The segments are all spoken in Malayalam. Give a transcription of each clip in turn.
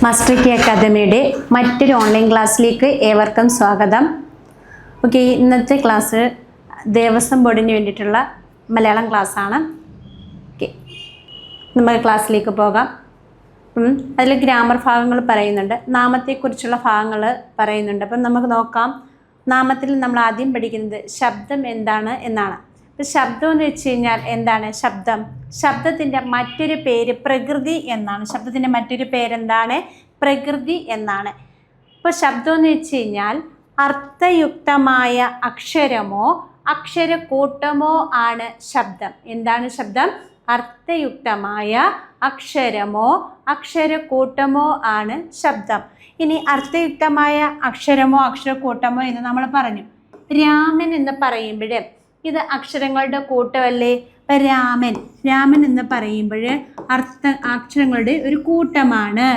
മാസ്റ്റർ കി അക്കാദമിയുടെ മറ്റൊരു ഓൺലൈൻ ക്ലാസ്സിലേക്ക് ഏവർക്കും സ്വാഗതം. ഓക്കെ, ഇന്നത്തെ ക്ലാസ് ദേവസ്വം ബോർഡിന് വേണ്ടിയിട്ടുള്ള മലയാളം ക്ലാസ്സാണ്. ഓക്കെ, നമുക്ക് ക്ലാസ്സിലേക്ക് പോകാം. അതിൽ ഗ്രാമർ ഭാഗങ്ങൾ പറയുന്നുണ്ട്, നാമത്തെക്കുറിച്ചുള്ള ഭാഗങ്ങൾ പറയുന്നുണ്ട്. അപ്പം നമുക്ക് നോക്കാം. നാമത്തിൽ നമ്മൾ ആദ്യം പഠിക്കുന്നത് ശബ്ദം എന്താണ് എന്നാണ്. അപ്പം ശബ്ദം എന്ന് വെച്ച് കഴിഞ്ഞാൽ എന്താണ്? ശബ്ദത്തിൻ്റെ മറ്റൊരു പേര് പ്രകൃതി എന്നാണ്. ശബ്ദത്തിൻ്റെ മറ്റൊരു പേരെന്താണ്? പ്രകൃതി എന്നാണ്. ഇപ്പോൾ ശബ്ദം എന്ന് വെച്ച് കഴിഞ്ഞാൽ അർത്ഥയുക്തമായ അക്ഷരമോ അക്ഷരക്കൂട്ടമോ ആണ് ശബ്ദം. എന്താണ് ശബ്ദം? അർത്ഥയുക്തമായ അക്ഷരമോ അക്ഷരക്കൂട്ടമോ ആണ് ശബ്ദം. ഇനി അർത്ഥയുക്തമായ അക്ഷരമോ അക്ഷരക്കൂട്ടമോ എന്ന് നമ്മൾ പറഞ്ഞു. രാമൻ എന്ന് പറയുമ്പോൾ ഇത് അക്ഷരങ്ങളുടെ കൂട്ടമല്ലേ? രാമൻ എന്ന് പറയുമ്പോൾ അക്ഷരങ്ങളുടെ ഒരു കൂട്ടമാണ്.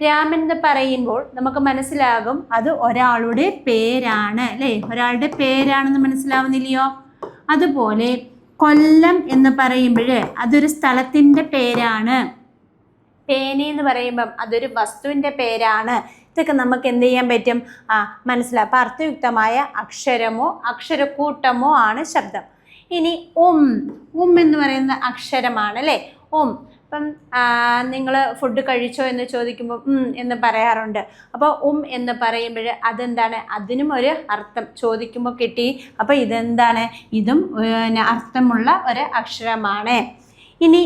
രാമൻ എന്ന് പറയുമ്പോൾ നമുക്ക് മനസ്സിലാകും അത് ഒരാളുടെ പേരാണ്, അല്ലേ? ഒരാളുടെ പേരാണെന്ന് മനസ്സിലാവുന്നില്ലയോ? അതുപോലെ കൊല്ലം എന്ന് പറയുമ്പോൾ അതൊരു സ്ഥലത്തിൻ്റെ പേരാണ്. പേന എന്ന് പറയുമ്പം അതൊരു വസ്തുവിൻ്റെ പേരാണ്. ഇതൊക്കെ നമുക്ക് എന്ത് ചെയ്യാൻ പറ്റും? മനസ്സിലാക്കാം. അപ്പം അർത്ഥയുക്തമായ അക്ഷരമോ അക്ഷരക്കൂട്ടമോ ആണ് ശബ്ദം. ഇനി എന്ന് പറയുന്ന അക്ഷരമാണ്, അല്ലേ? ഇപ്പം നിങ്ങൾ ഫുഡ് കഴിച്ചോ എന്ന് ചോദിക്കുമ്പോൾ എന്ന് പറയാറുണ്ട്. അപ്പോൾ എന്ന് പറയുമ്പോൾ അതെന്താണ്? അതിനും ഒരു അർത്ഥം ചോദിക്കുമ്പോൾ കിട്ടി. അപ്പോൾ ഇതെന്താണ്? ഇതും അർത്ഥമുള്ള ഒരു അക്ഷരമാണ്. ഇനി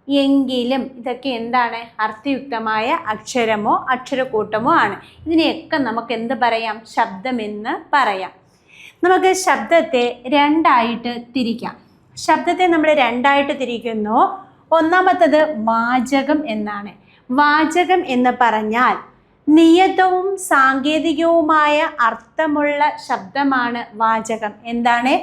എങ്കിലും ഇതൊക്കെ എന്താണ്? അർത്ഥയുക്തമായ അക്ഷരമോ അക്ഷരക്കൂട്ടമോ ആണ്. ഇതിനെയൊക്കെ നമുക്ക് എന്ത് പറയാം? ശബ്ദമെന്ന് പറയാം. നമുക്ക് ശബ്ദത്തെ രണ്ടായിട്ട് തിരിക്കാം. ശബ്ദത്തെ നമ്മൾ രണ്ടായിട്ട് തിരിക്കുന്നു. ഒന്നാമത്തത് വാചകം എന്നാണ്. വാചകം എന്ന് പറഞ്ഞാൽ നിയതവും സാങ്കേതികവുമായ അർത്ഥമുള്ള ശബ്ദമാണ് വാചകം. എന്താണ്?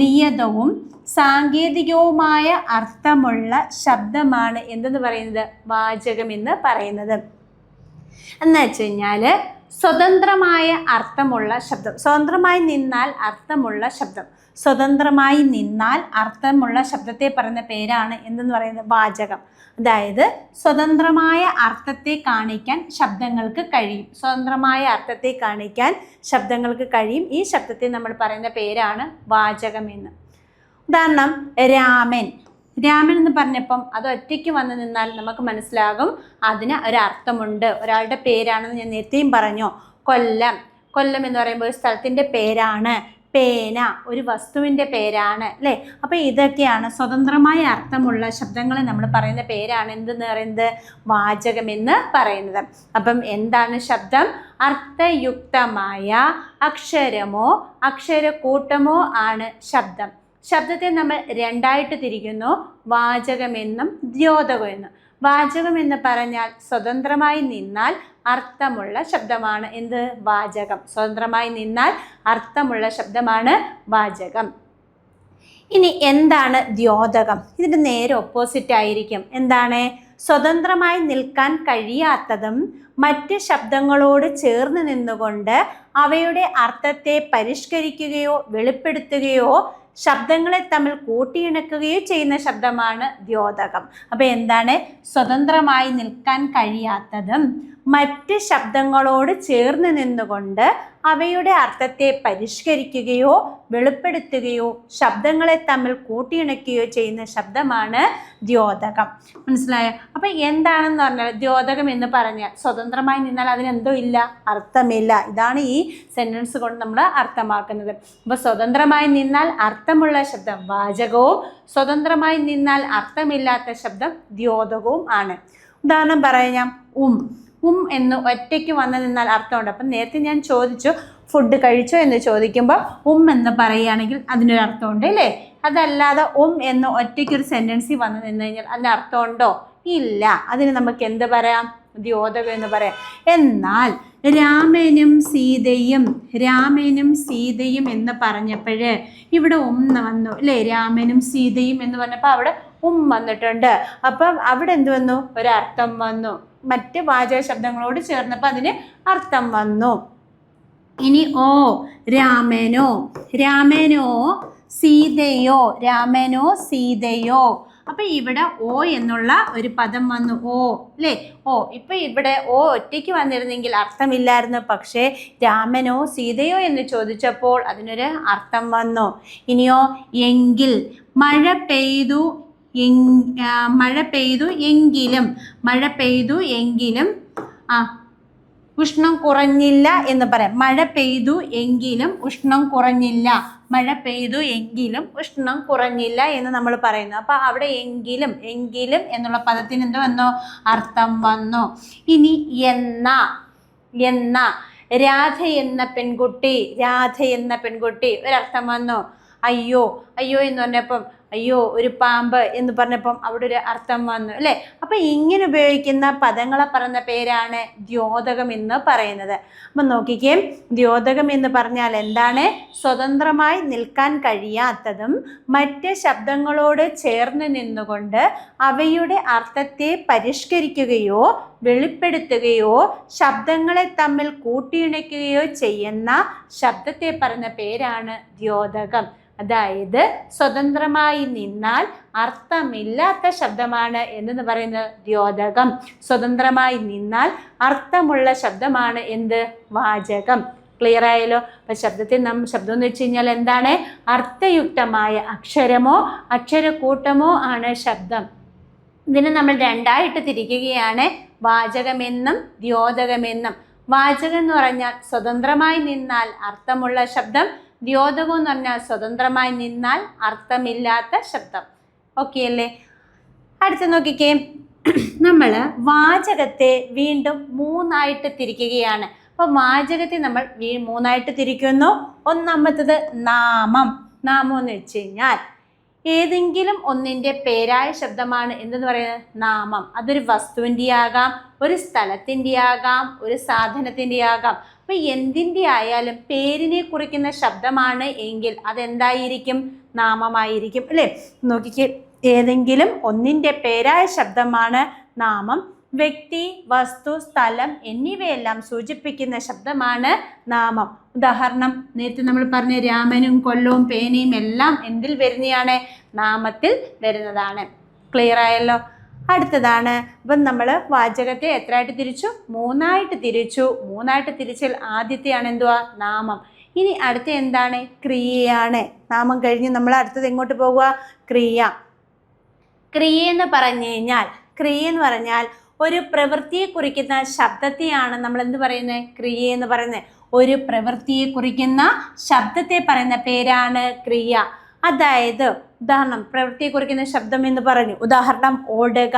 നിയതവും സാങ്കേതികവുമായ അർത്ഥമുള്ള ശബ്ദമാണ് എന്തെന്ന് പറയുന്നത്? വാചകം എന്ന് പറയുന്നത്. എന്ന് വെച്ച് കഴിഞ്ഞാൽ സ്വതന്ത്രമായ അർത്ഥമുള്ള ശബ്ദം. സ്വതന്ത്രമായി നിന്നാൽ അർത്ഥമുള്ള ശബ്ദം. സ്വതന്ത്രമായി നിന്നാൽ അർത്ഥമുള്ള ശബ്ദത്തെ പറയുന്ന പേരാണ് എന്തെന്ന് പറയുന്നത്? വാചകം. അതായത് സ്വതന്ത്രമായ അർത്ഥത്തെ കാണിക്കാൻ ശബ്ദങ്ങൾക്ക് കഴിയും. സ്വതന്ത്രമായ അർത്ഥത്തെ കാണിക്കാൻ ശബ്ദങ്ങൾക്ക് കഴിയും. ഈ ശബ്ദത്തെ നമ്മൾ പറയുന്ന പേരാണ് വാചകം എന്ന്. ഉദാഹരണം, രാമൻ എന്ന് പറഞ്ഞപ്പം അത് ഒറ്റയ്ക്ക് വന്ന് നിന്നാൽ നമുക്ക് മനസ്സിലാകും അതിന് ഒരർത്ഥമുണ്ട്, ഒരാളുടെ പേരാണെന്ന് ഞാൻ നേരത്തെയും പറഞ്ഞു. കൊല്ലം എന്ന് പറയുമ്പോൾ ഒരു സ്ഥലത്തിൻ്റെ പേരാണ്. പേന ഒരു വസ്തുവിൻ്റെ പേരാണ്, അല്ലേ? അപ്പോൾ ഇതൊക്കെയാണ് സ്വതന്ത്രമായ അർത്ഥമുള്ള ശബ്ദങ്ങളെ നമ്മൾ പറയുന്ന പേരാണ് എന്തെന്ന് പറയുന്നത്? വാചകം എന്ന് പറയുന്നത്. അപ്പം എന്താണ് ശബ്ദം? അർത്ഥയുക്തമായ അക്ഷരമോ അക്ഷരക്കൂട്ടമോ ആണ് ശബ്ദം. ശബ്ദത്തെ നമ്മൾ രണ്ടായിട്ട് തിരിക്കുന്നു, വാചകമെന്നും ദ്യോതകമെന്നും. വാചകം എന്ന് പറഞ്ഞാൽ സ്വതന്ത്രമായി നിന്നാൽ അർത്ഥമുള്ള ശബ്ദമാണ് എന്ത്? വാചകം. സ്വതന്ത്രമായി നിന്നാൽ അർത്ഥമുള്ള ശബ്ദമാണ് വാചകം. ഇനി എന്താണ് ദ്യോതകം? ഇതിൻ്റെ നേരെ ഓപ്പോസിറ്റ് ആയിരിക്കും. എന്താണ്? സ്വതന്ത്രമായി നിൽക്കാൻ കഴിയാത്തതും മറ്റ് ശബ്ദങ്ങളോട് ചേർന്ന് നിന്നുകൊണ്ട് അവയുടെ അർത്ഥത്തെ പരിഷ്കരിക്കുകയോ വെളിപ്പെടുത്തുകയോ ശബ്ദങ്ങളെ തമ്മിൽ കൂട്ടിയിണക്കുകയോ ചെയ്യുന്ന ശബ്ദമാണ് ദ്യോതകം. അപ്പോൾ എന്താണ്? സ്വതന്ത്രമായി നിൽക്കാൻ കഴിയാത്തതും മറ്റ് ശബ്ദങ്ങളോട് ചേർന്ന് നിന്നുകൊണ്ട് അവയുടെ അർത്ഥത്തെ പരിഷ്കരിക്കുകയോ വെളിപ്പെടുത്തുകയോ ശബ്ദങ്ങളെ തമ്മിൽ കൂട്ടിയിണക്കുകയോ ചെയ്യുന്ന ശബ്ദമാണ് ദ്യോതകം. മനസ്സിലായോ? അപ്പം എന്താണെന്ന് പറഞ്ഞാൽ ദ്യോതകം എന്ന് പറഞ്ഞാൽ സ്വതന്ത്രമായി നിന്നാൽ അതിനെന്തോ ഇല്ല, അർത്ഥമില്ല. ഇതാണ് ഈ സെൻറ്റൻസ് കൊണ്ട് നമ്മൾ അർത്ഥമാക്കുന്നത്. അപ്പോൾ സ്വതന്ത്രമായി നിന്നാൽ അർത്ഥമുള്ള ശബ്ദം വാചകവും സ്വതന്ത്രമായി നിന്നാൽ അർത്ഥമില്ലാത്ത ശബ്ദം ദ്യോതകവും ആണ്. ഉദാഹരണം പറയാം. എന്ന് ഒറ്റയ്ക്ക് വന്ന് നിന്നാൽ അർത്ഥമുണ്ട്. അപ്പം നേരത്തെ ഞാൻ ചോദിച്ചു ഫുഡ് കഴിച്ചോ എന്ന് ചോദിക്കുമ്പോൾ എന്ന് പറയുകയാണെങ്കിൽ അതിനൊരു അർത്ഥമുണ്ട്, അല്ലേ? അതല്ലാതെ എന്ന് ഒറ്റയ്ക്കൊരു സെൻറ്റൻസിൽ വന്ന് നിന്ന് കഴിഞ്ഞാൽ അതിന് അർത്ഥമുണ്ടോ? ഇല്ല. അതിന് നമുക്ക് എന്ത് പറയാം? ദ്യോതകം എന്ന് പറയാം. എന്നാൽ രാമനും സീതയും എന്ന് പറഞ്ഞപ്പോൾ ഇവിടെ വന്നു, അല്ലേ? രാമനും സീതയും എന്ന് പറഞ്ഞപ്പോൾ അവിടെ വന്നിട്ടുണ്ട്. അപ്പം അവിടെ എന്ത് വന്നു? ഒരർത്ഥം വന്നു. മറ്റ് വാചക ശബ്ദങ്ങളോട് ചേർന്നപ്പോൾ അതിന് അർത്ഥം വന്നു. ഇനി രാമനോ സീതയോ അപ്പം ഇവിടെ ഓ എന്നുള്ള ഒരു പദം വന്നു. ഓ അല്ലേ, ഓ. ഇപ്പം ഇവിടെ ഓ ഒറ്റയ്ക്ക് വന്നിരുന്നെങ്കിൽ അർത്ഥമില്ലായിരുന്നു. പക്ഷേ രാമനോ സീതയോ എന്ന് ചോദിച്ചപ്പോൾ അതിനൊരു അർത്ഥം വന്നു. ഇനിയോ എങ്കിൽ, മഴ പെയ്തു എങ്കിലും, മഴ പെയ്തു എങ്കിലും ഉഷ്ണം കുറഞ്ഞില്ല എന്ന് പറയാം. മഴ പെയ്തു എങ്കിലും ഉഷ്ണം കുറഞ്ഞില്ല, മഴ പെയ്തു എങ്കിലും ഉഷ്ണം കുറഞ്ഞില്ല എന്ന് നമ്മൾ പറയുന്നു. അപ്പം അവിടെ എങ്കിലും എന്നുള്ള പദത്തിന് എന്ത് വന്നു? അർത്ഥം വന്നു. ഇനി എന്ന രാധ എന്ന പെൺകുട്ടി ഒരർത്ഥം വന്നു. അയ്യോ എന്ന് പറഞ്ഞപ്പം, അയ്യോ ഒരു പാമ്പ് എന്ന് പറഞ്ഞപ്പം അവിടെ ഒരു അർത്ഥം വന്നു അല്ലേ. അപ്പം ഇങ്ങനെ ഉപയോഗിക്കുന്ന പദങ്ങളെ പറയുന്ന പേരാണ് ദ്യോതകം എന്ന് പറയുന്നത്. അപ്പം നോക്കിക്കേ, ദ്യോതകം എന്ന് പറഞ്ഞാൽ എന്താണ്? സ്വതന്ത്രമായി നിൽക്കാൻ കഴിയാത്തതും മറ്റ് ശബ്ദങ്ങളോട് ചേർന്ന് നിന്നുകൊണ്ട് അവയുടെ അർത്ഥത്തെ പരിഷ്കരിക്കുകയോ വെളിപ്പെടുത്തുകയോ ശബ്ദങ്ങളെ തമ്മിൽ കൂട്ടിയിണയ്ക്കുകയോ ചെയ്യുന്ന ശബ്ദത്തെ പറയുന്ന പേരാണ് ദ്യോതകം. അതായത് സ്വതന്ത്രമായി നിന്നാൽ അർത്ഥമില്ലാത്ത ശബ്ദമാണ് എന്ന് പറയുന്നത് ദ്യോതകം. സ്വതന്ത്രമായി നിന്നാൽ അർത്ഥമുള്ള ശബ്ദമാണ് എന്ത്? വാചകം. ക്ലിയർ ആയല്ലോ? അപ്പം ശബ്ദം എന്ന് വെച്ച് കഴിഞ്ഞാൽ എന്താണ്? അർത്ഥയുക്തമായ അക്ഷരമോ അക്ഷരക്കൂട്ടമോ ആണ് ശബ്ദം. ഇതിനെ നമ്മൾ രണ്ടായിട്ട് തിരിക്കുകയാണ്, വാചകമെന്നും ദ്യോതകമെന്നും. വാചകം എന്ന് പറഞ്ഞാൽ സ്വതന്ത്രമായി നിന്നാൽ അർത്ഥമുള്ള ശബ്ദം, ദ്യോതകം എന്ന് പറഞ്ഞാൽ സ്വതന്ത്രമായി നിന്നാൽ അർത്ഥമില്ലാത്ത ശബ്ദം. ഓക്കെ അല്ലേ? അടുത്ത് നോക്കിക്കേ, നമ്മൾ വാചകത്തെ വീണ്ടും മൂന്നായിട്ട് തിരിക്കുകയാണ്. അപ്പോൾ വാചകത്തെ നമ്മൾ മൂന്നായിട്ട് തിരിക്കുന്നു. ഒന്നാമത്തത് നാമം. നാമം എന്ന് വെച്ച് കഴിഞ്ഞാൽ ഏതെങ്കിലും ഒന്നിൻ്റെ പേരായ ശബ്ദമാണ് എന്തെന്ന് പറയുന്നത്? നാമം. അതൊരു വസ്തുവിൻ്റെ ആകാം, ഒരു സ്ഥലത്തിൻ്റെ ആകാം, ഒരു സാധനത്തിൻ്റെ ആകാം. അപ്പം എന്തിൻ്റെ ആയാലും പേരിനെ കുറിക്കുന്ന ശബ്ദമാണ് എങ്കിൽ അതെന്തായിരിക്കും? നാമമായിരിക്കും അല്ലേ. നോക്കിക്കേ, ഏതെങ്കിലും ഒന്നിൻ്റെ പേരായ ശബ്ദമാണ് നാമം. വ്യക്തി, വസ്തു, സ്ഥലം എന്നിവയെല്ലാം സൂചിപ്പിക്കുന്ന ശബ്ദമാണ് നാമം. ഉദാഹരണം നേരത്തെ നമ്മൾ പറഞ്ഞ രാമനും കൊല്ലവും പേനയും എല്ലാം എന്തിൽ വരുന്നതാണ്? നാമത്തിൽ വരുന്നതാണ്. ക്ലിയർ ആയല്ലോ? അടുത്തതാണ്, അപ്പം നമ്മൾ വാചകത്തെ എത്രയായിട്ട് തിരിച്ചു? മൂന്നായിട്ട് തിരിച്ചു. മൂന്നായിട്ട് തിരിച്ചാൽ ആദ്യത്തെയാണ് എന്തുവാ? നാമം. ഇനി അടുത്ത എന്താണ്? ക്രിയയാണ്. നാമം കഴിഞ്ഞ് നമ്മൾ അടുത്തത് എങ്ങോട്ട് പോകുക? ക്രിയ. ക്രിയ എന്ന് പറഞ്ഞാൽ ഒരു പ്രവൃത്തിയെ കുറിക്കുന്ന ശബ്ദത്തെയാണ് നമ്മൾ എന്ത് പറയുന്നത്? ക്രിയ എന്ന് പറയുന്നത്. ഒരു പ്രവൃത്തിയെ കുറിക്കുന്ന ശബ്ദത്തെ പറയുന്ന പേരാണ് ക്രിയ. അതായത് ഉദാഹരണം, പ്രവൃത്തിയെ കുറിക്കുന്ന ശബ്ദം എന്ന് പറഞ്ഞു. ഉദാഹരണം, ഓടുക,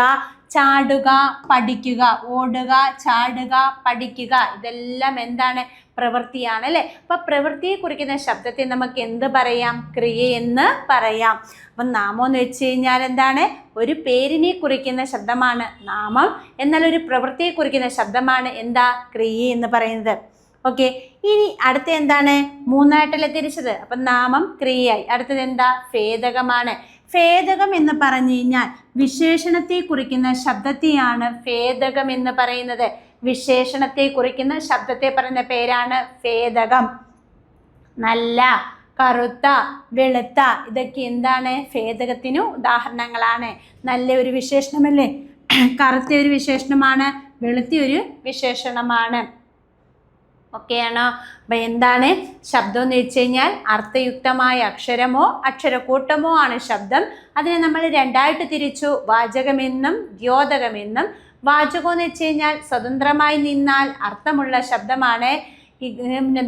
ചാടുക, പഠിക്കുക. ഓടുക, ചാടുക, പഠിക്കുക, ഇതെല്ലാം എന്താണ്? പ്രവൃത്തിയാണ് അല്ലേ. അപ്പം പ്രവൃത്തിയെ കുറിക്കുന്ന ശബ്ദത്തെ നമുക്ക് എന്ത് പറയാം? ക്രിയ എന്ന് പറയാം. അപ്പം നാമം എന്ന് വെച്ച് കഴിഞ്ഞാൽ എന്താണ്? ഒരു പേരിനെ കുറിക്കുന്ന ശബ്ദമാണ് നാമം. എന്നാൽ ഒരു പ്രവൃത്തിയെ കുറിക്കുന്ന ശബ്ദമാണ് എന്താ? ക്രിയ എന്ന് പറയുന്നത്. ഓക്കെ. ഇനി അടുത്ത എന്താണ്? മൂന്നായിട്ടല്ലേ തിരിച്ചത്. അപ്പം നാമം ക്രിയയായി. അടുത്തത് എന്താ? ഭേദകമാണ്. ഭേദകം എന്ന് പറഞ്ഞു കഴിഞ്ഞാൽ വിശേഷണത്തെ കുറിക്കുന്ന ശബ്ദത്തെയാണ് ഭേദകം എന്ന് പറയുന്നത്. വിശേഷണത്തെ കുറിക്കുന്ന ശബ്ദത്തെ പറയുന്ന പേരാണ് ഭേദകം. നല്ല, കറുത്ത, വെളുത്ത, ഇതൊക്കെ എന്താണ്? ഭേദകത്തിനു ഉദാഹരണങ്ങളാണ്. നല്ല ഒരു വിശേഷണമല്ലേ, കറുത്ത ഒരു വിശേഷണമാണ്, വെളുത്ത ഒരു വിശേഷണമാണ്. ഒക്കെയാണോ? അപ്പം എന്താണ് ശബ്ദം എന്ന് വെച്ച് കഴിഞ്ഞാൽ അർത്ഥയുക്തമായ അക്ഷരമോ അക്ഷരക്കൂട്ടമോ ആണ് ശബ്ദം. അതിനെ നമ്മൾ രണ്ടായിട്ട് തിരിച്ചു, വാചകമെന്നും ദ്യോതകമെന്നും. വാചകം എന്ന് വെച്ച് കഴിഞ്ഞാൽ സ്വതന്ത്രമായി നിന്നാൽ അർത്ഥമുള്ള ശബ്ദമാണ്.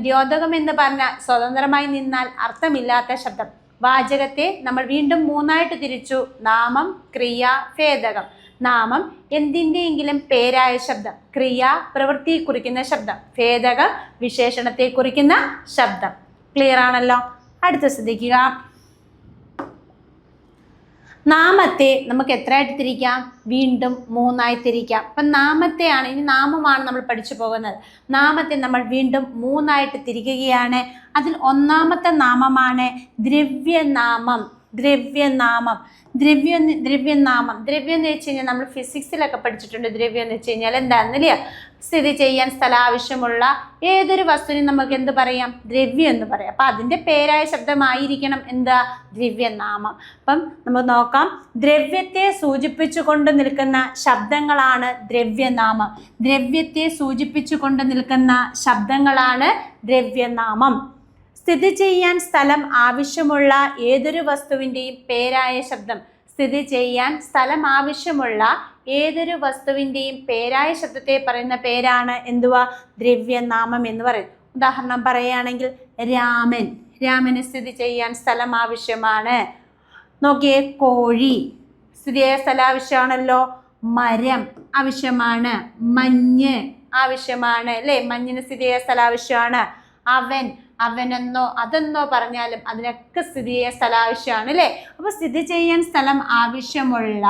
ദ്യോതകം എന്ന് പറഞ്ഞാൽ സ്വതന്ത്രമായി നിന്നാൽ അർത്ഥമില്ലാത്ത ശബ്ദം. വാചകത്തെ നമ്മൾ വീണ്ടും മൂന്നായിട്ട് തിരിച്ചു, നാമം, ക്രിയ, ഭേദകം. നാമം എന്തിൻ്റെയെങ്കിലും പേരായ ശബ്ദം, ക്രിയ പ്രവൃത്തിയെ കുറിക്കുന്ന ശബ്ദം, ഭേദകം വിശേഷണത്തെ കുറിക്കുന്ന ശബ്ദം. ക്ലിയർ ആണല്ലോ? അടുത്ത ശ്രദ്ധിക്കുക, നാമത്തെ നമുക്ക് എത്രയായിട്ട് തിരിക്കാം? വീണ്ടും മൂന്നായി തിരിക്കാം. അപ്പം നാമത്തെയാണ്, ഇനി നാമമാണ് നമ്മൾ പഠിച്ചു പോകുന്നത്. നാമത്തെ നമ്മൾ വീണ്ടും മൂന്നായിട്ട് തിരിക്കുകയാണ്. അതിൽ ഒന്നാമത്തെ നാമമാണ് ദ്രവ്യനാമം. ദ്രവ്യനാമം. ദ്രവ്യം എന്ന് വെച്ച് കഴിഞ്ഞാൽ നമ്മൾ ഫിസിക്സിലൊക്കെ പഠിച്ചിട്ടുണ്ട്. ദ്രവ്യം എന്ന് വെച്ച് കഴിഞ്ഞാൽ എന്താണെന്നില്ലേ? സ്ഥിതി ചെയ്യാൻ സ്ഥലം ആവശ്യമുള്ള ഏതൊരു വസ്തുവിനും നമുക്ക് എന്ത് പറയാം? ദ്രവ്യം എന്ന് പറയാം. അപ്പം അതിൻ്റെ പേരായ ശബ്ദമായിരിക്കണം എന്താ? ദ്രവ്യനാമം. അപ്പം നമുക്ക് നോക്കാം. ദ്രവ്യത്തെ സൂചിപ്പിച്ചുകൊണ്ട് നിൽക്കുന്ന ശബ്ദങ്ങളാണ് ദ്രവ്യനാമം. ദ്രവ്യത്തെ സൂചിപ്പിച്ചുകൊണ്ട് നിൽക്കുന്ന ശബ്ദങ്ങളാണ് ദ്രവ്യനാമം. സ്ഥിതി ചെയ്യാൻ സ്ഥലം ആവശ്യമുള്ള ഏതൊരു വസ്തുവിൻ്റെയും പേരായ ശബ്ദം. സ്ഥിതി ചെയ്യാൻ സ്ഥലം ആവശ്യമുള്ള ഏതൊരു വസ്തുവിൻ്റെയും പേരായ ശബ്ദത്തെ പറയുന്ന പേരാണ് എന്തുവാ? ദ്രവ്യനാമം എന്ന് പറയും. ഉദാഹരണം പറയുകയാണെങ്കിൽ രാമന് സ്ഥിതി ചെയ്യാൻ സ്ഥലം ആവശ്യമാണ്. നോക്കിയേ, കോഴി സ്ഥിതി ചെയ്യാൻ സ്ഥലം ആവശ്യമാണല്ലോ. മരം ആവശ്യമാണ്. മഞ്ഞ് ആവശ്യമാണ് അല്ലേ? മഞ്ഞിന് സ്ഥിതി ചെയ്യാൻ സ്ഥലം ആവശ്യമാണ്. അവനെന്നോ അതെന്നോ പറഞ്ഞാലും അതിനൊക്കെ സ്ഥിതി ചെയ്യാൻ സ്ഥലം ആവശ്യമാണ് അല്ലേ? അപ്പോൾ സ്ഥിതി ചെയ്യാൻ സ്ഥലം ആവശ്യമുള്ള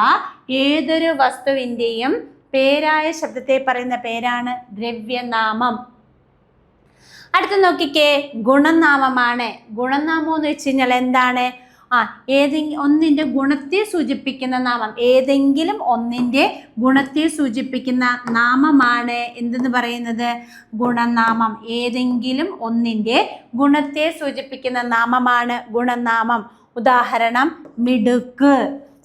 ഏതൊരു വസ്തുവിൻ്റെയും പേരായ ശബ്ദത്തെ പറയുന്ന പേരാണ് ദ്രവ്യനാമം. അടുത്ത നോക്കിക്കേ, ഗുണനാമമാണ്. ഗുണനാമം എന്ന് വെച്ച് കഴിഞ്ഞാൽ എന്താണ്? ഒന്നിൻ്റെ ഗുണത്തെ സൂചിപ്പിക്കുന്ന നാമം. ഏതെങ്കിലും ഒന്നിൻ്റെ ഗുണത്തെ സൂചിപ്പിക്കുന്ന നാമമാണ് എന്തെന്ന് പറയുന്നത്? ഗുണനാമം. ഏതെങ്കിലും ഒന്നിൻ്റെ ഗുണത്തെ സൂചിപ്പിക്കുന്ന നാമമാണ് ഗുണനാമം. ഉദാഹരണം, മിടുക്ക്,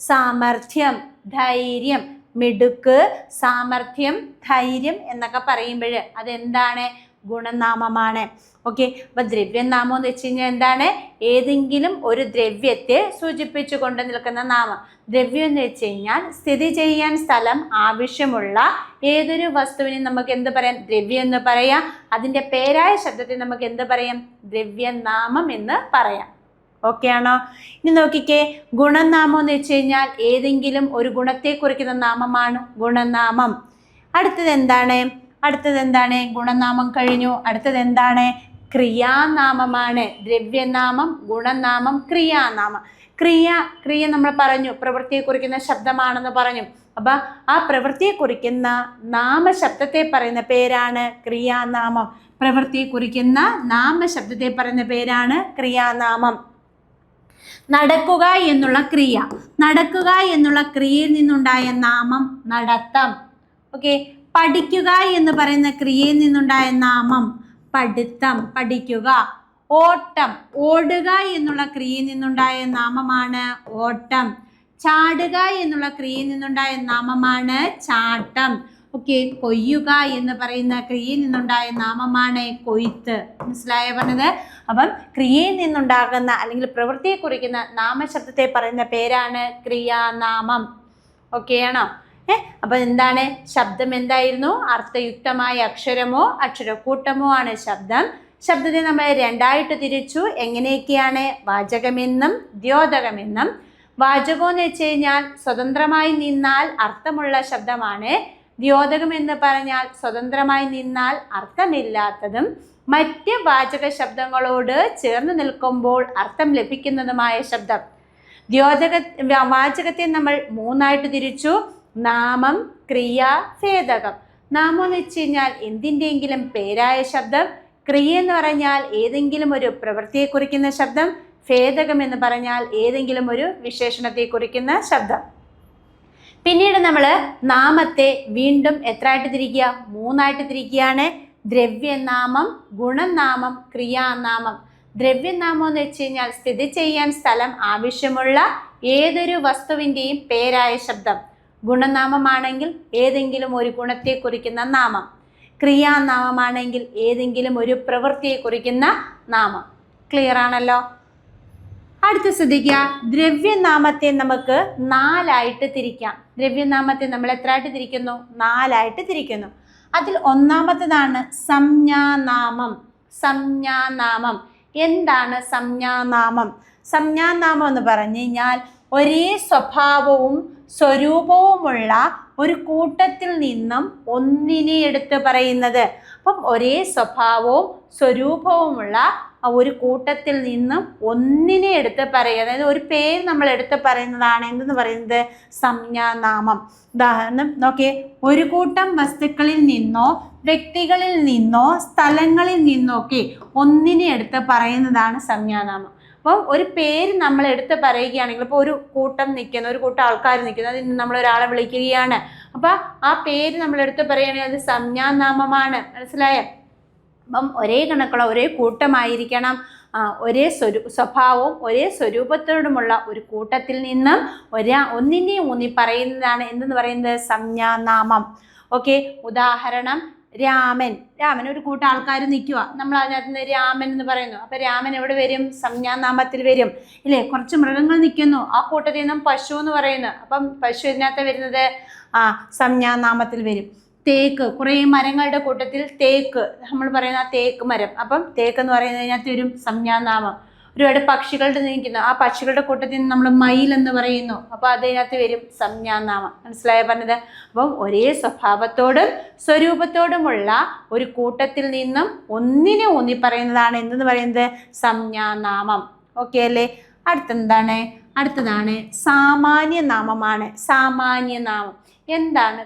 സാമർഥ്യം, ധൈര്യം. മിടുക്ക്, സാമർഥ്യം, ധൈര്യം എന്നൊക്കെ പറയുമ്പോൾ അതെന്താണ്? ഗുണനാമമാണ്. ഓക്കെ. അപ്പം ദ്രവ്യനാമം എന്ന് വെച്ച് കഴിഞ്ഞാൽ എന്താണ്? ഏതെങ്കിലും ഒരു ദ്രവ്യത്തെ സൂചിപ്പിച്ചു കൊണ്ട് നിൽക്കുന്ന നാമം. ദ്രവ്യം എന്ന് വെച്ച് കഴിഞ്ഞാൽ സ്ഥിതി ചെയ്യാൻ സ്ഥലം ആവശ്യമുള്ള ഏതൊരു വസ്തുവിനെ നമുക്ക് എന്ത് പറയാം? ദ്രവ്യം എന്ന് പറയാം. അതിൻ്റെ പേരായ ശബ്ദത്തെ നമുക്ക് എന്ത് പറയാം? ദ്രവ്യനാമം എന്ന് പറയാം. ഓക്കെ ആണോ? ഇനി നോക്കിക്കേ, ഗുണനാമം എന്ന് വെച്ച് കഴിഞ്ഞാൽ ഏതെങ്കിലും ഒരു ഗുണത്തെ കുറിക്കുന്ന നാമമാണ് ഗുണനാമം. അടുത്തത് എന്താണ്? ഗുണനാമം കഴിഞ്ഞു. അടുത്തത് എന്താണ്? ക്രിയാനാമമാണ്. ദ്രവ്യനാമം, ഗുണനാമം, ക്രിയാനാമം. ക്രിയ നമ്മൾ പറഞ്ഞു പ്രവൃത്തിയെ കുറിക്കുന്ന ശബ്ദമാണെന്ന് പറഞ്ഞു. അപ്പം ആ പ്രവൃത്തിയെ കുറിക്കുന്ന നാമശബ്ദത്തെ പറയുന്ന പേരാണ് ക്രിയാനാമം. പ്രവൃത്തിയെ കുറിക്കുന്ന നാമശബ്ദത്തെ പറയുന്ന പേരാണ് ക്രിയാനാമം. നടക്കുക എന്നുള്ള ക്രിയയിൽ നിന്നുണ്ടായ നാമം നടത്തം. ഓക്കെ. പഠിക്കുക എന്ന് പറയുന്ന ക്രിയയിൽ നിന്നുണ്ടായ നാമം പഠിത്തം, പഠിക്കുക. ഓടുക എന്നുള്ള ക്രിയയിൽ നിന്നുണ്ടായ നാമമാണ് ഓട്ടം. ചാടുക എന്നുള്ള ക്രിയയിൽ നിന്നുണ്ടായ നാമമാണ് ചാട്ടം. ഓക്കെ. കൊയ്യുക എന്ന് പറയുന്ന ക്രിയയിൽ നിന്നുണ്ടായ നാമമാണ് കൊയ്ത്ത്. മനസ്സിലായോ പറഞ്ഞത്? അപ്പം ക്രിയയിൽ നിന്നുണ്ടാകുന്ന അല്ലെങ്കിൽ പ്രവൃത്തിയെ കുറിക്കുന്ന നാമശബ്ദത്തെ പറയുന്ന പേരാണ് ക്രിയാനാമം. ഓക്കെ ആണോ? അപ്പം എന്താണ് ശബ്ദം? എന്തായിരുന്നു? അർത്ഥയുക്തമായ അക്ഷരമോ അക്ഷരക്കൂട്ടമോ ആണ് ശബ്ദം. ശബ്ദത്തെ നമ്മൾ രണ്ടായിട്ട് തിരിച്ചു. എങ്ങനെയൊക്കെയാണ്? വാചകമെന്നും ദ്യോതകമെന്നും. വാചകം എന്ന് വെച്ച് കഴിഞ്ഞാൽ സ്വതന്ത്രമായി നിന്നാൽ അർത്ഥമുള്ള ശബ്ദമാണ്. ദ്യോതകം എന്ന് പറഞ്ഞാൽ സ്വതന്ത്രമായി നിന്നാൽ അർത്ഥമില്ലാത്തതും മറ്റ് വാചക ശബ്ദങ്ങളോട് ചേർന്ന് നിൽക്കുമ്പോൾ അർത്ഥം ലഭിക്കുന്നതുമായ ശബ്ദം. വാചകത്തെ നമ്മൾ മൂന്നായിട്ട് തിരിച്ചു. നാമം, ക്രിയ, ഭേദകം. നാമം എന്ന് വെച്ച് കഴിഞ്ഞാൽ എന്തിൻ്റെയെങ്കിലും പേരായ ശബ്ദം. ക്രിയ എന്ന് പറഞ്ഞാൽ ഏതെങ്കിലും ഒരു പ്രവൃത്തിയെ കുറിക്കുന്ന ശബ്ദം. ഭേദകം എന്ന് പറഞ്ഞാൽ ഏതെങ്കിലും ഒരു വിശേഷണത്തെ കുറിക്കുന്ന ശബ്ദം. പിന്നീട് നമ്മൾ നാമത്തെ വീണ്ടും എത്രയായിട്ട് തിരിക്കുക? മൂന്നായിട്ട് തിരിക്കുകയാണ്. ദ്രവ്യനാമം, ഗുണനാമം, ക്രിയാനാമം. ദ്രവ്യനാമം എന്ന് വെച്ച് കഴിഞ്ഞാൽ സ്ഥിതി ചെയ്യാൻ സ്ഥലം ആവശ്യമുള്ള ഏതൊരു വസ്തുവിൻ്റെയും പേരായ ശബ്ദം. ഗുണനാമമാണെങ്കിൽ ഏതെങ്കിലും ഒരു ഗുണത്തെ കുറിക്കുന്ന നാമം. ക്രിയാനാമമാണെങ്കിൽ ഏതെങ്കിലും ഒരു പ്രവൃത്തിയെ കുറിക്കുന്ന നാമം. ക്ലിയർ ആണല്ലോ? അടുത്ത ശ്രദ്ധിക്കുക. ദ്രവ്യനാമത്തെ നമുക്ക് നാലായിട്ട് തിരിക്കാം. ദ്രവ്യനാമത്തെ നമ്മൾ എത്രയായിട്ട് തിരിക്കുന്നു? നാലായിട്ട് തിരിക്കുന്നു. അതിൽ ഒന്നാമത്തേതാണ് സംജ്ഞാനാമം. എന്താണ് സംജ്ഞാനാമം? സംജ്ഞാനാമം എന്ന് പറഞ്ഞു കഴിഞ്ഞാൽ ഒരേ സ്വഭാവവും സ്വരൂപവുമുള്ള ഒരു കൂട്ടത്തിൽ നിന്നും ഒന്നിനെ എടുത്ത് പറയുന്നത്. അപ്പം ഒരേ സ്വഭാവവും സ്വരൂപവുമുള്ള ഒരു കൂട്ടത്തിൽ നിന്നും ഒന്നിനെ എടുത്ത് പറയുക. അതായത് ഒരു പേര് നമ്മൾ എടുത്ത് പറയുന്നതാണ് എന്തെന്ന് പറയുന്നത്? സംജ്ഞാനാമം. ഉദാഹരണം നോക്കിയേ, ഒരു കൂട്ടം വസ്തുക്കളിൽ നിന്നോ വ്യക്തികളിൽ നിന്നോ സ്ഥലങ്ങളിൽ നിന്നോ ഒക്കെ ഒന്നിനെ എടുത്ത് പറയുന്നതാണ് സംജ്ഞാനാമം. അപ്പോൾ ഒരു പേര് നമ്മൾ എടുത്ത് പറയുകയാണെങ്കിൽ, ഇപ്പോൾ ഒരു കൂട്ടം നിൽക്കുന്ന, ഒരു കൂട്ടം ആൾക്കാർ നിൽക്കുന്നു, അതിൽ നിന്ന് നമ്മൾ ഒരാളെ വിളിക്കുകയാണ്. അപ്പോൾ ആ പേര് നമ്മൾ എടുത്ത് പറയുകയാണെങ്കിൽ അത് സംജ്ഞാനാമമാണ്. മനസ്സിലായോ? അപ്പം ഒരേ കണക്കുള്ള ഒരേ കൂട്ടമായിരിക്കണം, ഒരേ സ്വഭാവവും ഒരേ സ്വരൂപത്തോടുമുള്ള ഒരു കൂട്ടത്തിൽ നിന്നും ഒന്നിനെ ഊന്നി പറയുന്നതാണ് എന്തെന്ന് പറയുന്നത്? സംജ്ഞാനാമം. ഓക്കെ, ഉദാഹരണം രാമൻ. ഒരു കൂട്ടം ആൾക്കാർ നിൽക്കുക, നമ്മൾ അതിനകത്ത് നിന്ന് രാമൻ എന്ന് പറയുന്നു. അപ്പം രാമൻ എവിടെ വരും? സംജ്ഞാനാമത്തിൽ വരും, ഇല്ലേ? കുറച്ച് മൃഗങ്ങൾ നിൽക്കുന്നു, ആ കൂട്ടത്തിൽ നിന്നും പശു എന്ന് പറയുന്നു. അപ്പം പശു ഇതിനകത്ത് വരുന്നത് സംജ്ഞാനാമത്തിൽ വരും. തേക്ക്, കുറേ മരങ്ങളുടെ കൂട്ടത്തിൽ തേക്ക്, നമ്മൾ പറയുന്ന തേക്ക് മരം. അപ്പം തേക്ക് എന്ന് പറയുന്നതിനകത്ത് വരും സംജ്ഞാനാമം. ഒരുപാട് പക്ഷികളുടെ നിൽക്കുന്നു, ആ പക്ഷികളുടെ കൂട്ടത്തിൽ നിന്ന് നമ്മൾ മയിൽ എന്ന് പറയുന്നു. അപ്പോൾ അതിനകത്ത് വരും സംജ്ഞാനാമം. മനസ്സിലായോ പറഞ്ഞത്? അപ്പം ഒരേ സ്വഭാവത്തോടും സ്വരൂപത്തോടുമുള്ള ഒരു കൂട്ടത്തിൽ നിന്നും ഒന്നിനെ ഊന്നി പറയുന്നതാണ് എന്തെന്ന് പറയുന്നത്? സംജ്ഞാനാമം. ഓക്കെ അല്ലേ? അടുത്തതാണ് സാമാന്യനാമമാണ്. സാമാന്യനാമം എന്താണ്?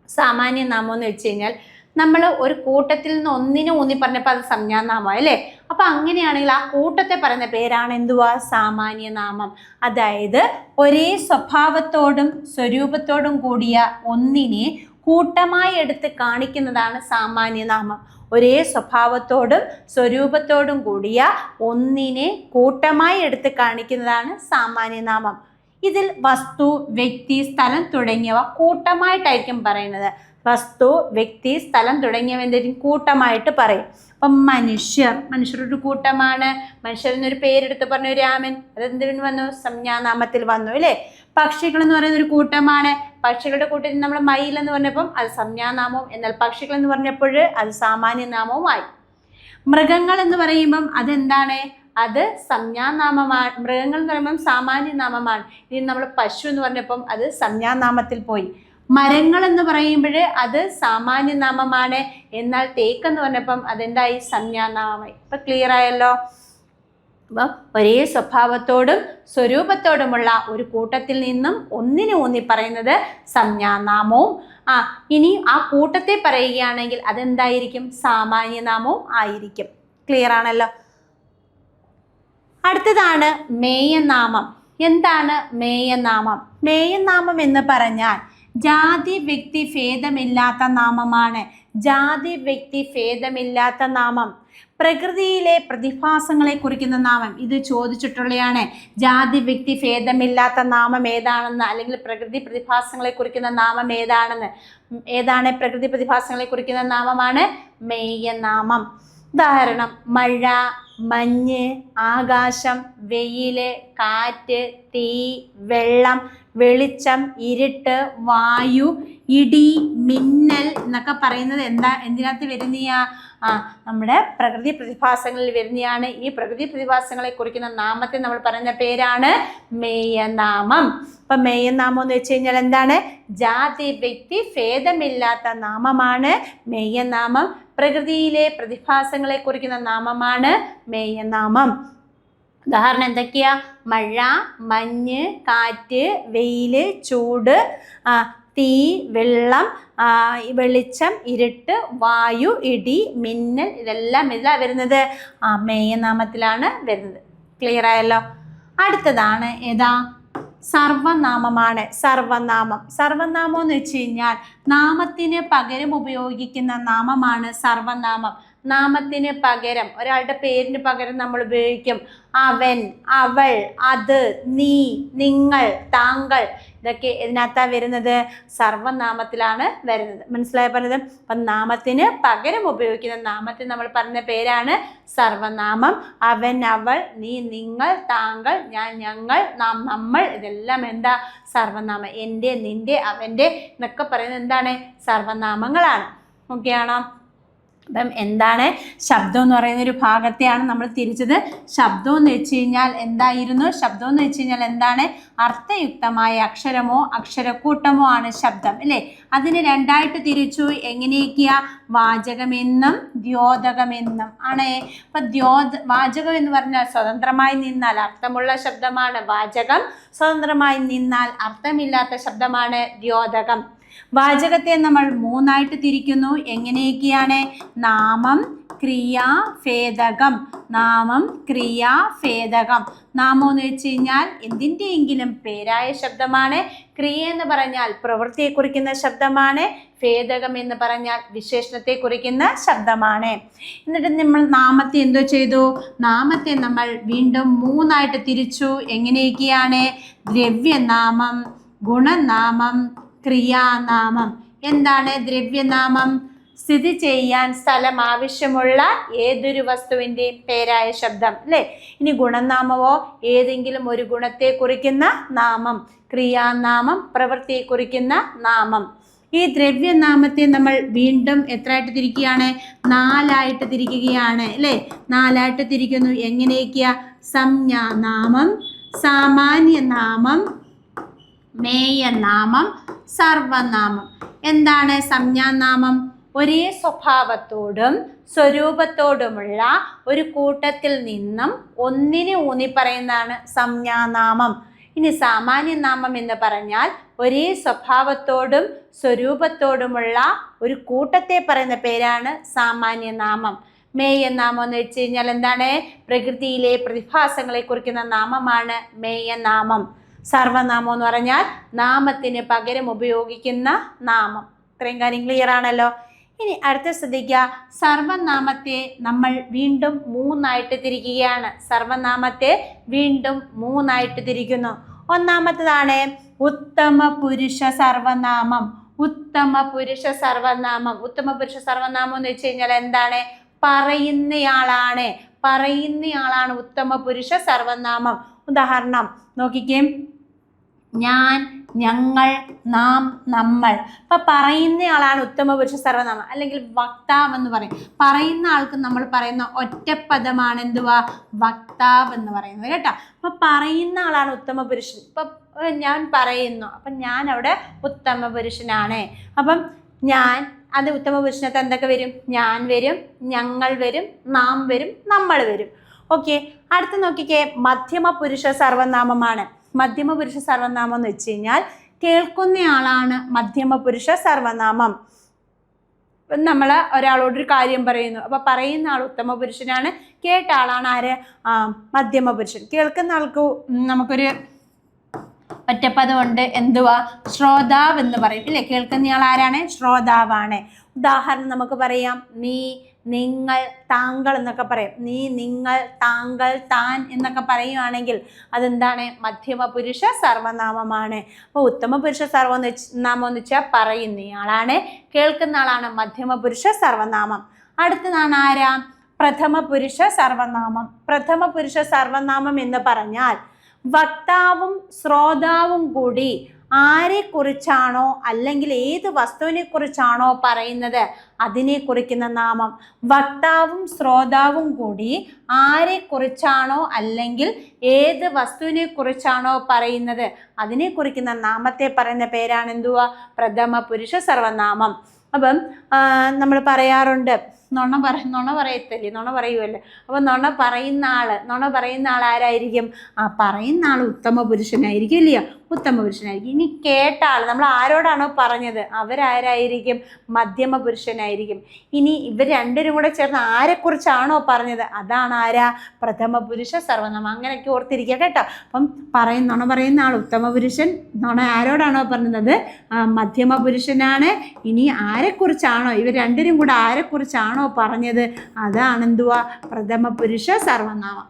സാമാന്യനാമം എന്ന് വെച്ച് കഴിഞ്ഞാൽ നമ്മൾ ഒരു കൂട്ടത്തിൽ നിന്ന് ഒന്നിനെ ഊന്നി പറഞ്ഞപ്പോൾ അത് സംജ്ഞാനാമം അല്ലേ? അപ്പം അങ്ങനെയാണെങ്കിൽ ആ കൂട്ടത്തെ പറയുന്ന പേരാണ് എന്തുവാ? സാമാന്യനാമം. അതായത് ഒരേ സ്വഭാവത്തോടും സ്വരൂപത്തോടും കൂടിയ ഒന്നിനെ കൂട്ടമായി എടുത്ത് കാണിക്കുന്നതാണ് സാമാന്യനാമം. ഒരേ സ്വഭാവത്തോടും സ്വരൂപത്തോടും കൂടിയ ഒന്നിനെ കൂട്ടമായി എടുത്ത് കാണിക്കുന്നതാണ് സാമാന്യനാമം. ഇതിൽ വസ്തു, വ്യക്തി, സ്ഥലം തുടങ്ങിയവ കൂട്ടമായിട്ടായിരിക്കും പറയുന്നത്. വസ്തു, വ്യക്തി, സ്ഥലം തുടങ്ങിയവ എന്തായിരിക്കും? കൂട്ടമായിട്ട് പറയും. അപ്പം മനുഷ്യരൊരു കൂട്ടമാണ്. മനുഷ്യരെന്നൊരു പേരെടുത്ത് പറഞ്ഞു രാമൻ, അതെന്തിനു വന്നു? സംജ്ഞാനാമത്തിൽ വന്നു അല്ലേ? പക്ഷികൾ എന്ന് പറയുന്ന ഒരു കൂട്ടമാണ്. പക്ഷികളുടെ കൂട്ടത്തിൽ നമ്മൾ മയിൽ എന്ന് പറഞ്ഞപ്പം അത് സംജ്ഞാനാമവും, എന്നാൽ പക്ഷികൾ എന്ന് പറഞ്ഞപ്പോൾ അത് സാമാന്യനാമവുമായി. മൃഗങ്ങൾ എന്ന് പറയുമ്പം അതെന്താണ്? അത് സംജ്ഞാനാമമാണ്. മൃഗങ്ങൾ എന്ന് പറയുമ്പം സാമാന്യനാമമാണ്. ഇനി നമ്മൾ പശു എന്ന് പറഞ്ഞപ്പം അത് സംജ്ഞാനാമത്തിൽ പോയി. മരങ്ങൾ എന്ന് പറയുമ്പോൾ അത് സാമാന്യനാമമാണ്, എന്നാൽ തേക്ക് എന്ന് പറഞ്ഞപ്പം അതെന്തായി? സംജ്ഞാനാമമായി. ഇപ്പം ക്ലിയർ ആയല്ലോ? അപ്പം ഒരേ സ്വഭാവത്തോടും സ്വരൂപത്തോടുമുള്ള ഒരു കൂട്ടത്തിൽ നിന്നും ഒന്നിനെ ഊന്നി പറയുന്നത് സംജ്ഞാനാമവും, ഇനി ആ കൂട്ടത്തെ പറയുകയാണെങ്കിൽ അതെന്തായിരിക്കും? സാമാന്യനാമവും ആയിരിക്കും. ക്ലിയർ ആണല്ലോ? അടുത്തതാണ് മേയനാമം. എന്താണ് മേയനാമം? മേയനാമം എന്ന് പറഞ്ഞാൽ ജാതി വ്യക്തി ഭേദമില്ലാത്ത നാമമാണ്. ജാതി വ്യക്തി ഭേദമില്ലാത്ത നാമം. പ്രകൃതിയിലെ പ്രതിഭാസങ്ങളെ കുറിക്കുന്ന നാമം. ഇത് ചോദിച്ചിട്ടുള്ളതാണ്. ജാതി വ്യക്തി ഭേദമില്ലാത്ത നാമം ഏതാണെന്ന്, അല്ലെങ്കിൽ പ്രകൃതി പ്രതിഭാസങ്ങളെ കുറിക്കുന്ന നാമം ഏതാണ്? പ്രകൃതി പ്രതിഭാസങ്ങളെ കുറിക്കുന്ന നാമമാണ് മേയനാമം. ഉദാഹരണം മഴ, മഞ്ഞ്, ആകാശം, വെയില്, കാറ്റ്, തീ, വെള്ളം, വെളിച്ചം, ഇരുട്ട്, വായു, ഇടി, മിന്നൽ എന്നൊക്കെ പറയുന്നത് എന്തിനകത്ത് വരുന്നയാ? നമ്മുടെ പ്രകൃതി പ്രതിഭാസങ്ങളിൽ വരുന്നതാണ്. ഈ പ്രകൃതി പ്രതിഭാസങ്ങളെ കുറിക്കുന്ന നാമത്തെ നമ്മൾ പറയുന്ന പേരാണ് മേയനാമം. അപ്പം മേയനാമം എന്ന് വെച്ച് കഴിഞ്ഞാൽ എന്താണ്? ജാതി വ്യക്തി ഭേദമില്ലാത്ത നാമമാണ് മേയനാമം. പ്രകൃതിയിലെ പ്രതിഭാസങ്ങളെ കുറിക്കുന്ന നാമമാണ് മേയനാമം. ഉദാഹരണം എന്തൊക്കെയാ? മഴ, മഞ്ഞ്, കാറ്റ്, വെയില്, ചൂട്, തീ, വെള്ളം, വെളിച്ചം, ഇരുട്ട്, വായു, ഇടി, മിന്നൽ, ഇതെല്ലാം വരുന്നത് മേയനാമത്തിലാണ് വരുന്നത്. ക്ലിയർ ആയല്ലോ? അടുത്തതാണ് ഏതാ? സർവനാമമാണ്. സർവനാമം എന്ന് വെച്ച് കഴിഞ്ഞാൽ നാമത്തിന് പകരം ഉപയോഗിക്കുന്ന നാമമാണ് സർവനാമം. നാമത്തിന് പകരം, ഒരാളുടെ പേരിന് പകരം നമ്മൾ ഉപയോഗിക്കും അവൻ, അവൾ, അത്, നീ, നിങ്ങൾ, താങ്കൾ. ഇതൊക്കെ ഇതിനകത്താണ് വരുന്നത്? സർവനാമത്തിലാണ് വരുന്നത്. മനസ്സിലായി പറഞ്ഞത്? അപ്പം നാമത്തിന് പകരം ഉപയോഗിക്കുന്ന നാമത്തിന് നമ്മൾ പറഞ്ഞ പേരാണ് സർവനാമം. അവൻ, അവൾ, നീ, നിങ്ങൾ, താങ്കൾ, ഞാൻ, ഞങ്ങൾ, നാം, നമ്മൾ, ഇതെല്ലാം എന്താ? സർവനാമം. എൻ്റെ, നിൻ്റെ, അവൻ്റെ എന്നൊക്കെ പറയുന്നത് എന്താണ്? സർവനാമങ്ങളാണ്. ഓക്കെ ആണോ? അപ്പം എന്താണ് ശബ്ദം എന്ന് പറയുന്ന ഒരു ഭാഗത്തെയാണ് നമ്മൾ തിരിച്ചത്. ശബ്ദം എന്ന് വെച്ച് കഴിഞ്ഞാൽ എന്തായിരുന്നു? ശബ്ദം എന്ന് വെച്ച് കഴിഞ്ഞാൽ എന്താണ്? അർത്ഥയുക്തമായ അക്ഷരമോ അക്ഷരക്കൂട്ടമോ ആണ് ശബ്ദം അല്ലേ? അതിന് രണ്ടായിട്ട് തിരിച്ചു. എങ്ങനെയൊക്കെയാ? വാചകമെന്നും ദ്യോതകമെന്നും ആണ്. അപ്പം വാചകം എന്ന് പറഞ്ഞാൽ സ്വതന്ത്രമായി നിന്നാൽ അർത്ഥമുള്ള ശബ്ദമാണ് വാചകം. സ്വതന്ത്രമായി നിന്നാൽ അർത്ഥമില്ലാത്ത ശബ്ദമാണ് ദ്യോതകം. വാചകത്തെ നമ്മൾ മൂന്നായിട്ട് തിരിക്കുന്നു. എങ്ങനെയൊക്കെയാണ്? നാമം, ക്രിയാഭേദകം. നാമം ക്രിയാഭേദകം. നാമം എന്ന് വെച്ച് കഴിഞ്ഞാൽ എന്തിൻ്റെയെങ്കിലും പേരായ ശബ്ദമാണ്. ക്രിയ എന്ന് പറഞ്ഞാൽ പ്രവൃത്തിയെ കുറിക്കുന്ന ശബ്ദമാണ്. ഭേദകം എന്ന് പറഞ്ഞാൽ വിശേഷണത്തെ കുറിക്കുന്ന ശബ്ദമാണ്. എന്നിട്ട് നമ്മൾ നാമത്തെ എന്തോ ചെയ്തു? നാമത്തെ നമ്മൾ വീണ്ടും മൂന്നായിട്ട് തിരിച്ചു. എങ്ങനെയൊക്കെയാണ്? ദ്രവ്യനാമം, ഗുണനാമം, ക്രിയാനാമം. എന്താണ് ദ്രവ്യനാമം? സ്ഥിതി ചെയ്യാൻ സ്ഥലം ആവശ്യമുള്ള ഏതൊരു വസ്തുവിൻ്റെയും പേരായ ശബ്ദം അല്ലേ. ഇനി ഗുണനാമമോ ഏതെങ്കിലും ഒരു ഗുണത്തെ കുറിക്കുന്ന നാമം. ക്രിയാനാമം പ്രവൃത്തിയെ കുറിക്കുന്ന നാമം. ഈ ദ്രവ്യനാമത്തെ നമ്മൾ വീണ്ടും എത്രയായിട്ട് തിരിക്കുകയാണ്? നാലായിട്ട് തിരിക്കുകയാണ് അല്ലേ. നാലായിട്ട് തിരിക്കുന്നു. എങ്ങനെയൊക്കെയാ? സംജ്ഞാനാമം, സാമാന്യനാമം, മേയനാമം, സർവനാമം. എന്താണ് സംജ്ഞാനാമം? ഒരേ സ്വഭാവത്തോടും സ്വരൂപത്തോടുമുള്ള ഒരു കൂട്ടത്തിൽ നിന്നും ഒന്നിനെ ഊന്നി പറയുന്നതാണ് സംജ്ഞാനാമം. ഇനി സാമാന്യനാമം എന്ന് പറഞ്ഞാൽ ഒരേ സ്വഭാവത്തോടും സ്വരൂപത്തോടുമുള്ള ഒരു കൂട്ടത്തെ പറയുന്ന പേരാണ് സാമാന്യനാമം. മേയനാമം എന്ന് വെച്ച് കഴിഞ്ഞാൽ എന്താണ്? പ്രകൃതിയിലെ പ്രതിഭാസങ്ങളെ കുറിക്കുന്ന നാമമാണ് മേയനാമം. സർവനാമം എന്ന് പറഞ്ഞാൽ നാമത്തിന് പകരം ഉപയോഗിക്കുന്ന നാമം. ഇത്രയും കാര്യം ക്ലിയർ ആണല്ലോ. ഇനി അടുത്ത ശ്രദ്ധിക്കുക. സർവനാമത്തെ നമ്മൾ വീണ്ടും മൂന്നായിട്ട് തിരിക്കുകയാണ്. സർവനാമത്തെ വീണ്ടും മൂന്നായിട്ട് തിരിക്കുന്നു. ഒന്നാമത്തേതാണ് ഉത്തമ പുരുഷ സർവനാമം. ഉത്തമ പുരുഷ സർവനാമം. ഉത്തമ പുരുഷ സർവനാമം എന്ന് വെച്ച് കഴിഞ്ഞാൽ എന്താണ്? പറയുന്നയാളാണ്. പറയുന്നയാളാണ് ഉത്തമ പുരുഷ സർവനാമം. ഉദാഹരണം നോക്കിക്കേ. ഞാൻ, ഞങ്ങൾ, നാം, നമ്മൾ. അപ്പം പറയുന്നയാളാണ് ഉത്തമ പുരുഷ സർവനാമം. അല്ലെങ്കിൽ വക്താവ് എന്ന് പറയും. പറയുന്ന ആൾക്ക് നമ്മൾ പറയുന്ന ഒറ്റപ്പദമാണ് എന്തുവാ? വക്താവ് എന്ന് പറയുന്നത് കേട്ടോ. അപ്പം പറയുന്ന ആളാണ് ഉത്തമ പുരുഷൻ. ഇപ്പം ഞാൻ പറയുന്നു, അപ്പം ഞാൻ അവിടെ ഉത്തമ പുരുഷനാണ്. അപ്പം ഞാൻ, അത് ഉത്തമ പുരുഷനകത്ത് എന്തൊക്കെ വരും? ഞാൻ വരും, ഞങ്ങൾ വരും, നാം വരും, നമ്മൾ വരും. ഓക്കെ. അടുത്ത് നോക്കിക്കേ. മധ്യമ പുരുഷ സർവനാമമാണ്. മധ്യമ പുരുഷ സർവനാമം എന്ന് വെച്ച് കഴിഞ്ഞാൽ കേൾക്കുന്നയാളാണ് മധ്യമ പുരുഷ സർവനാമം. നമ്മൾ ഒരാളോടൊരു കാര്യം പറയുന്നു. അപ്പോൾ പറയുന്ന ആൾ ഉത്തമ പുരുഷനാണ്. കേട്ട ആളാണ് ആര്? മധ്യമ പുരുഷൻ. കേൾക്കുന്ന ആൾക്ക് നമുക്കൊരു ഒറ്റപ്പദമുണ്ട്. എന്തുവാ? ശ്രോതാവ് എന്ന് പറയും ഇല്ലേ. കേൾക്കുന്നയാൾ ആരാണ്? ശ്രോതാവാണ്. ഉദാഹരണം നമുക്ക് പറയാം. നീ, നിങ്ങൾ, താങ്കൾ എന്നൊക്കെ പറയും. നീ, നിങ്ങൾ, താങ്കൾ, താൻ എന്നൊക്കെ പറയുകയാണെങ്കിൽ അതെന്താണ്? മധ്യമ പുരുഷ സർവനാമമാണ്. അപ്പോൾ ഉത്തമ പുരുഷ സർവനാമം എന്ന് വെച്ചാൽ പറയുന്നയാളാണ്. കേൾക്കുന്ന ആളാണ് മധ്യമ പുരുഷ സർവനാമം. അടുത്തതാണ് ആരാ? പ്രഥമ പുരുഷ സർവനാമം. പ്രഥമ പുരുഷ സർവനാമം എന്ന് പറഞ്ഞാൽ വക്താവും ശ്രോതാവും കൂടി ആരെക്കുറിച്ചാണോ അല്ലെങ്കിൽ ഏത് വസ്തുവിനെ കുറിച്ചാണോ പറയുന്നത് അതിനെ കുറിക്കുന്ന നാമം. വക്താവും ശ്രോതാവും കൂടി ആരെക്കുറിച്ചാണോ അല്ലെങ്കിൽ ഏത് വസ്തുവിനെ കുറിച്ചാണോ പറയുന്നത് അതിനെ കുറിക്കുന്ന നാമത്തെ പറയുന്ന പേരാണ് എന്തുവാ? പ്രഥമ പുരുഷ സർവനാമം. അപ്പം നമ്മൾ പറയാറുണ്ട്, നുണ പറയത്തില്ലേ, നുണ പറയുമല്ലോ. അപ്പോൾ നുണ പറയുന്ന ആൾ ആരായിരിക്കും? പറയുന്ന ആൾ ഉത്തമ പുരുഷനായിരിക്കും ഇല്ലയോ? ഉത്തമ പുരുഷനായിരിക്കും. ഇനി കേട്ട ആൾ, നമ്മൾ ആരോടാണോ പറഞ്ഞത് അവരാരായിരിക്കും? മധ്യമ പുരുഷനായിരിക്കും. ഇനി ഇവർ രണ്ടുപേരും കൂടെ ചേർന്ന് ആരെക്കുറിച്ചാണോ പറഞ്ഞത് അതാണ് ആരാ? പ്രഥമ പുരുഷ സർവനാമം. അങ്ങനെയൊക്കെ ഓർത്തിരിക്കുക കേട്ടോ. അപ്പം നുണ പറയുന്ന ആൾ ഉത്തമ പുരുഷൻ. നുണ ആരോടാണോ പറഞ്ഞത് മധ്യമ പുരുഷനാണ്. ഇനി ആരെക്കുറിച്ചാണോ ഇവർ രണ്ടുപേരും കൂടെ ആരെക്കുറിച്ചാണോ പറഞ്ഞത് അതാണ് എന്തുവാ? പ്രഥമ പുരുഷ സർവനാമം.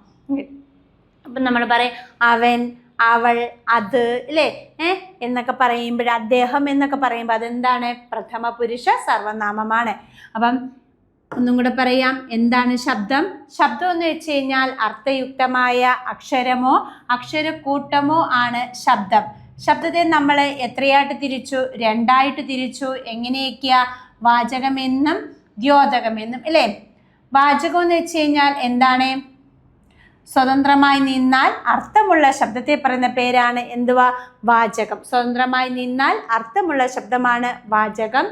അപ്പം നമ്മൾ പറയും അവൻ, അവൾ, അത് ഇല്ലേ എന്നൊക്കെ പറയുമ്പോൾ, അദ്ദേഹം എന്നൊക്കെ പറയുമ്പോൾ അതെന്താണ്? പ്രഥമ പുരുഷ സർവനാമമാണ്. അപ്പം ഒന്നും കൂടെ പറയാം. എന്താണ് ശബ്ദം? ശബ്ദം എന്ന് വെച്ച് കഴിഞ്ഞാൽ അർത്ഥയുക്തമായ അക്ഷരമോ അക്ഷരക്കൂട്ടമോ ആണ് ശബ്ദം. ശബ്ദത്തെ നമ്മൾ എത്രയായിട്ട് തിരിച്ചു? രണ്ടായിട്ട് തിരിച്ചു. എങ്ങനെയൊക്കെയാ? വാചകമെന്നും ദ്യോതകമെന്നും അല്ലേ. വാചകം എന്ന് വെച്ച് കഴിഞ്ഞാൽ എന്താണ്? സ്വതന്ത്രമായി നിന്നാൽ അർത്ഥമുള്ള ശബ്ദത്തെ പറയുന്ന പേരാണ് എന്തുവാ? വാചകം. സ്വതന്ത്രമായി നിന്നാൽ അർത്ഥമുള്ള ശബ്ദമാണ് വാചകം.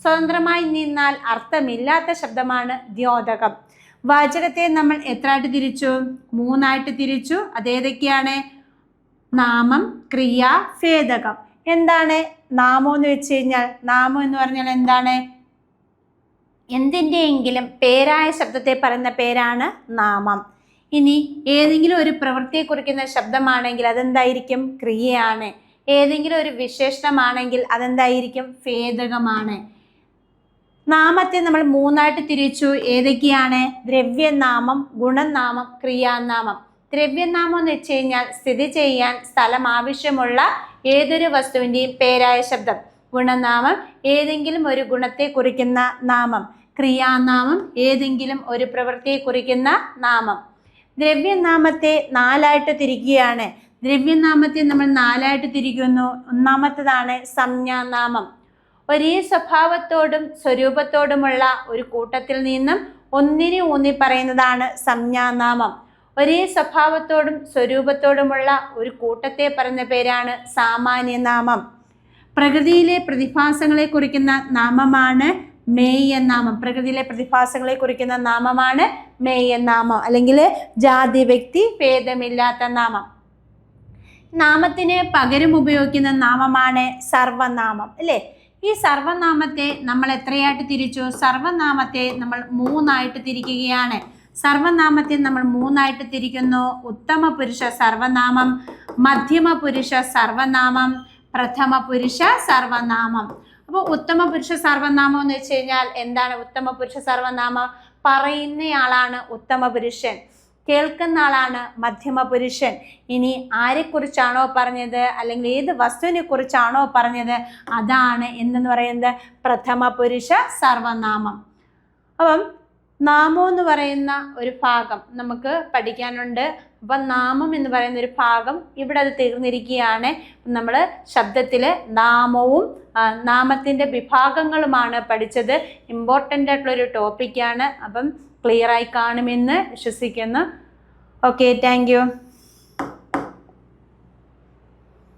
സ്വതന്ത്രമായി നിന്നാൽ അർത്ഥമില്ലാത്ത ശബ്ദമാണ് ദ്യോതകം. വാചകത്തെ നമ്മൾ എത്രയായിട്ട് തിരിച്ചു? മൂന്നായിട്ട് തിരിച്ചു. അതേതൊക്കെയാണ്? നാമം, ക്രിയ, ഭേദകം. എന്താണ് നാമം എന്ന് വെച്ച് കഴിഞ്ഞാൽ? നാമം എന്ന് പറഞ്ഞാൽ എന്താണ്? എന്തിൻ്റെയെങ്കിലും പേരായ ശബ്ദത്തെ പറയുന്ന പേരാണ് നാമം. ഇനി ഏതെങ്കിലും ഒരു പ്രവൃത്തിയെ കുറിക്കുന്ന ശബ്ദമാണെങ്കിൽ അതെന്തായിരിക്കും? ക്രിയയാണ്. ഏതെങ്കിലും ഒരു വിശേഷണമാണെങ്കിൽ അതെന്തായിരിക്കും? ഭേദകമാണ്. നാമത്തെ നമ്മൾ മൂന്നായിട്ട് തിരിച്ചു. ഏതൊക്കെയാണ്? ദ്രവ്യനാമം, ഗുണനാമം, ക്രിയാനാമം. ദ്രവ്യനാമം എന്ന് വെച്ച് കഴിഞ്ഞാൽ സ്ഥിതി ചെയ്യാൻ സ്ഥലം ആവശ്യമുള്ള ഏതൊരു വസ്തുവിൻ്റെയും പേരായ ശബ്ദം. ഗുണനാമം ഏതെങ്കിലും ഒരു ഗുണത്തെ കുറിക്കുന്ന നാമം. ക്രിയാനാമം ഏതെങ്കിലും ഒരു പ്രവൃത്തിയെ കുറിക്കുന്ന നാമം. ദ്രവ്യനാമത്തെ നാലായിട്ട് തിരിക്കുകയാണ്. ദ്രവ്യനാമത്തെ നമ്മൾ നാലായിട്ട് തിരിക്കുന്നു. ഒന്നാമത്തേതാണ് സംജ്ഞാനാമം. ഒരേ സ്വഭാവത്തോടും സ്വരൂപത്തോടുമുള്ള ഒരു കൂട്ടത്തിൽ നിന്നും ഒന്നിനെ ഊന്നി പറയുന്നതാണ് സംജ്ഞാനാമം. ഒരേ സ്വഭാവത്തോടും സ്വരൂപത്തോടുമുള്ള ഒരു കൂട്ടത്തെ പറയുന്ന പേരാണ് സാമാന്യനാമം. പ്രകൃതിയിലെ പ്രതിഭാസങ്ങളെ കുറിക്കുന്ന നാമമാണ് മേയനാമം. പ്രകൃതിയിലെ പ്രതിഭാസങ്ങളെ കുറിക്കുന്ന നാമമാണ് മേയനാമം, അല്ലെങ്കിൽ ജാതി വ്യക്തി ഭേദമില്ലാത്ത നാമം. നാമത്തിന് പകരം ഉപയോഗിക്കുന്ന നാമമാണ് സർവനാമം, അല്ലേ? ഈ സർവനാമത്തെ നമ്മൾ എത്രയായിട്ട് തിരിച്ചു? സർവനാമത്തെ നമ്മൾ മൂന്നായിട്ട് തിരിക്കുകയാണ്. സർവനാമത്തെ നമ്മൾ മൂന്നായിട്ട് തിരിക്കുന്നു. ഉത്തമ പുരുഷ സർവനാമം, മധ്യമ പുരുഷ സർവനാമം, പ്രഥമ പുരുഷ സർവനാമം. അപ്പോൾ ഉത്തമ പുരുഷ സർവനാമം എന്ന് വെച്ച് കഴിഞ്ഞാൽ എന്താണ്? ഉത്തമ പുരുഷ സർവനാമം പറയുന്നയാളാണ് ഉത്തമ പുരുഷൻ, കേൾക്കുന്ന ആളാണ് മധ്യമ പുരുഷൻ. ഇനി ആരെക്കുറിച്ചാണോ പറഞ്ഞത്, അല്ലെങ്കിൽ ഏത് വസ്തുവിനെ കുറിച്ചാണോ പറഞ്ഞത്, അതാണ് എന്തെന്ന് പറയുന്നത്? പ്രഥമ പുരുഷ സർവനാമം. അപ്പം നാമം എന്ന് പറയുന്ന ഒരു ഭാഗം നമുക്ക് പഠിക്കാനുണ്ട്. അപ്പം നാമം എന്ന് പറയുന്ന ഒരു ഭാഗം ഇവിടെ അത് തീർന്നിരിക്കുകയാണ്. നമ്മൾ ശബ്ദത്തിൽ നാമവും നാമത്തിൻ്റെ വിഭാഗങ്ങളുമാണ് പഠിച്ചത്. ഇമ്പോർട്ടൻ്റ് ആയിട്ടുള്ളൊരു ടോപ്പിക്കാണ്. അപ്പം ക്ലിയറായി കാണുമെന്ന് വിശ്വസിക്കുന്നു. Okay, thank you.